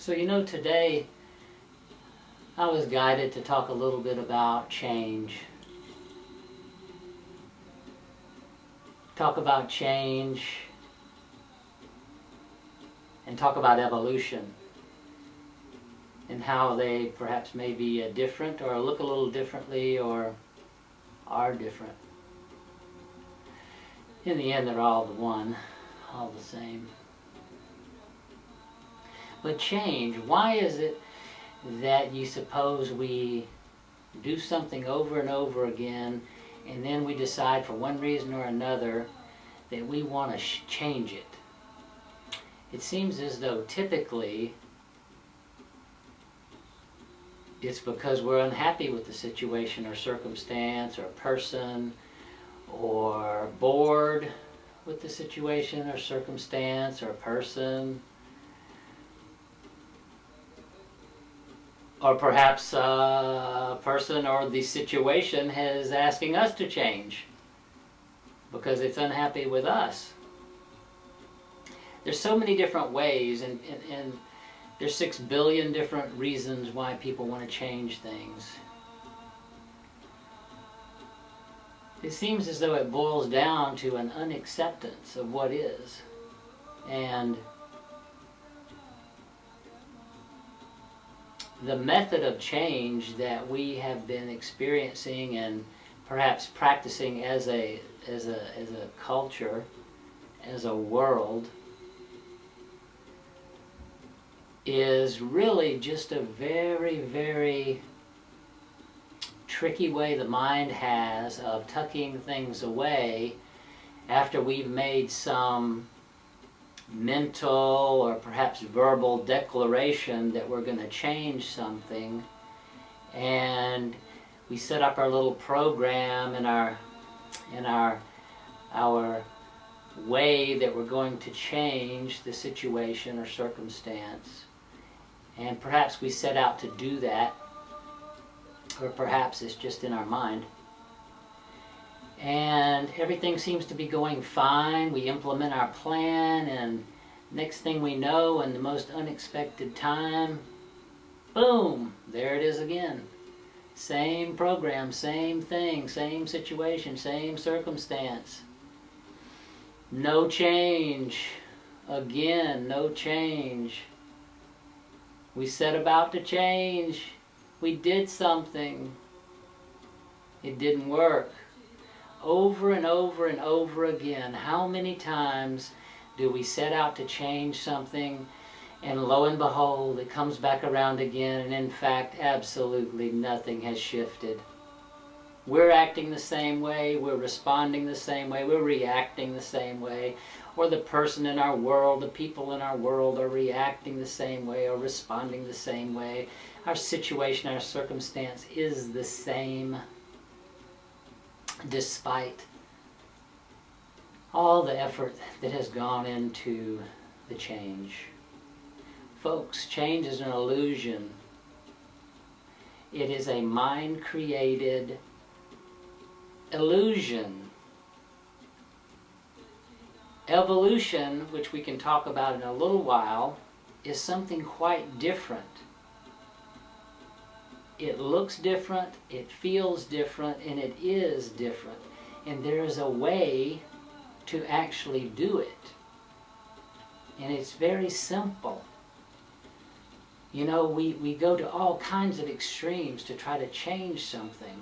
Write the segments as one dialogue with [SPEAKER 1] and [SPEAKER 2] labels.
[SPEAKER 1] So today I was guided to talk a little bit about change. Talk about change and talk about evolution and how they perhaps may be different or look a little differently or are different. In the end, they're all the one, all the same. But change, why is it that you suppose we do something over and over again and then we decide for one reason or another that we want to change it? It seems as though typically it's because we're unhappy with the situation or circumstance or person, or bored with the situation or circumstance or person, or perhaps a person or the situation is asking us to change because it's unhappy with us. There's so many different ways, and there's 6 billion different reasons why people want to change things. It seems as though it boils down to an unacceptance of what is. And the method of change that we have been experiencing and perhaps practicing as a culture, as a world, is really just a very, very tricky way the mind has of tucking things away after we've made some mental or perhaps verbal declaration that we're going to change something, and we set up our little program and our way that we're going to change the situation or circumstance, and perhaps we set out to do that, or perhaps it's just in our mind. And everything seems to be going fine. We implement our plan, and next thing we know, in the most unexpected time, boom, there it is again. Same program, same thing, same situation, same circumstance. No change. Again, no change. We set about to change. We did something. It didn't work. Over and over and over again. How many times do we set out to change something, and lo and behold, it comes back around again, and in fact, absolutely nothing has shifted. We're acting the same way, we're responding the same way, we're reacting the same way, or the person in our world, the people in our world are reacting the same way or responding the same way. Our situation, our circumstance is the same, despite all the effort that has gone into the change. Folks, change is an illusion. It is a mind-created illusion. Evolution, which we can talk about in a little while, is something quite different. It looks different, it feels different, and it is different. And there is a way to actually do it. And it's very simple. You know, we go to all kinds of extremes to try to change something.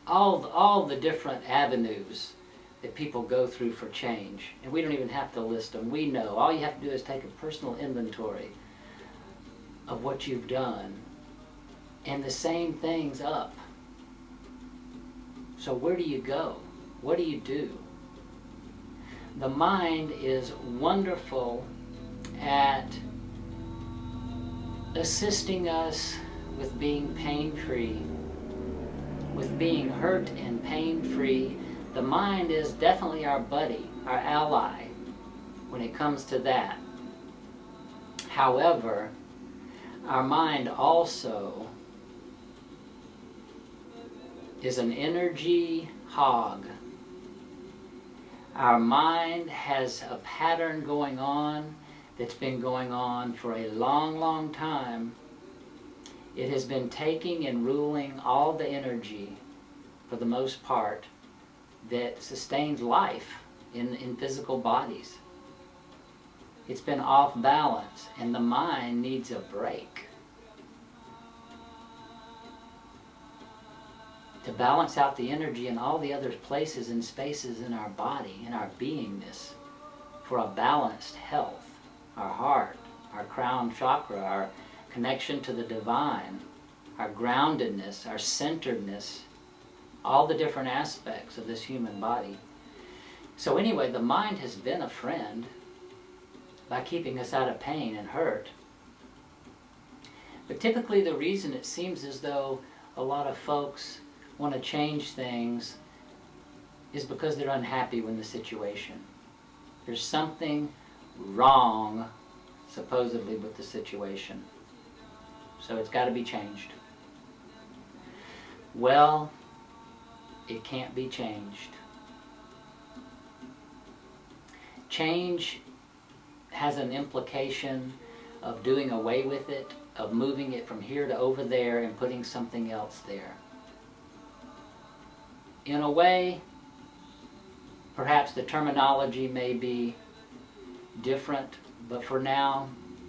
[SPEAKER 1] All the different avenues that people go through for change. And we don't even have to list them. We know. All you have to do is take a personal inventory of what you've done. And the same thing's up. So where do you go? What do you do? The mind is wonderful at assisting us with being pain-free, with being hurt and pain-free. The mind is definitely our buddy, our ally, when it comes to that. However, our mind also is an energy hog. Our mind has a pattern going on that's been going on for a long, long time. It has been taking and ruling all the energy, for the most part, that sustains life in physical bodies. It's been off balance, and the mind needs a break to balance out the energy in all the other places and spaces in our body, in our beingness, for a balanced health. Our heart, our crown chakra, our connection to the divine, our groundedness, our centeredness, all the different aspects of this human body. So anyway, the mind has been a friend by keeping us out of pain and hurt. But typically the reason it seems as though a lot of folks want to change things is because they're unhappy with the situation. There's something wrong, supposedly, with the situation. So it's got to be changed. Well, it can't be changed. Change has an implication of doing away with it, of moving it from here to over there and putting something else there. In a way, perhaps the terminology may be different, but for now,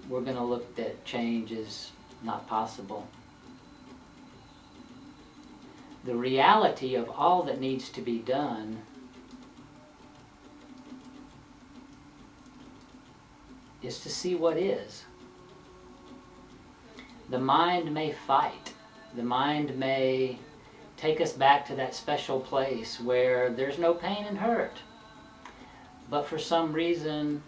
[SPEAKER 1] we're going to look that change is not possible. The reality of all that needs to be done is to see what is. The mind may fight. The mind may take us back to that special place where there's no pain and hurt. But for some reason,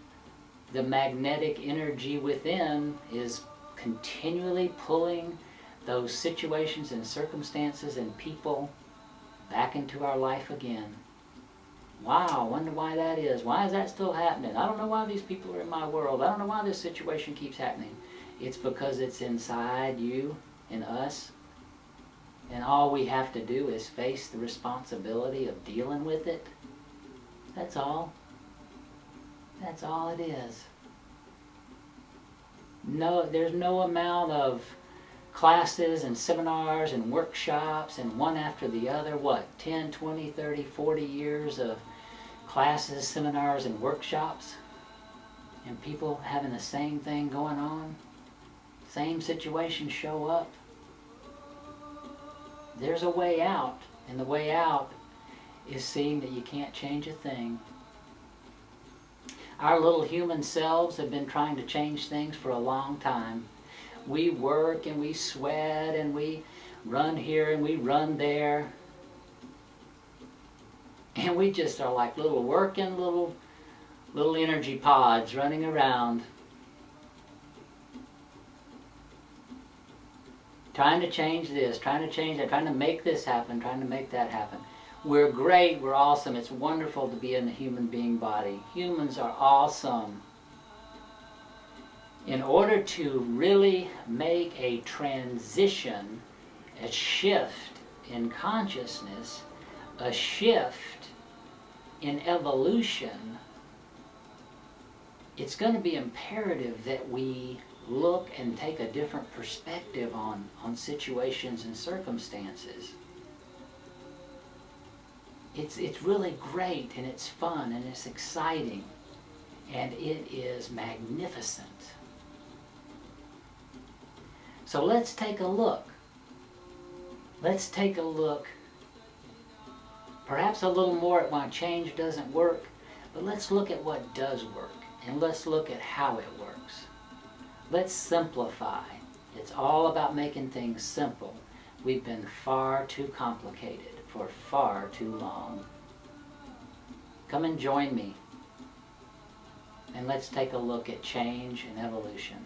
[SPEAKER 1] the magnetic energy within is continually pulling those situations and circumstances and people back into our life again. Wow, I wonder why that is. Why is that still happening? I don't know why these people are in my world. I don't know why this situation keeps happening. It's because it's inside you and us. And all we have to do is face the responsibility of dealing with it. That's all. That's all it is. No, there's no amount of classes and seminars and workshops and one after the other, 10, 20, 30, 40 years of classes, seminars, and workshops, and people having the same thing going on, same situations show up. There's a way out, and the way out is seeing that you can't change a thing. Our little human selves have been trying to change things for a long time. We work and we sweat and we run here and we run there. And we just are like little working little energy pods running around, trying to change this, trying to change that, trying to make this happen, trying to make that happen. We're great, we're awesome, it's wonderful to be in a human being body. Humans are awesome. In order to really make a transition, a shift in consciousness, a shift in evolution, it's going to be imperative that we look and take a different perspective on situations and circumstances. It's really great, and it's fun, and it's exciting, and it is magnificent. So let's take a look. Let's take a look, perhaps a little more at why change doesn't work, but let's look at what does work, and let's look at how it works. Let's simplify. It's all about making things simple. We've been far too complicated for far too long. Come and join me, and let's take a look at change and evolution.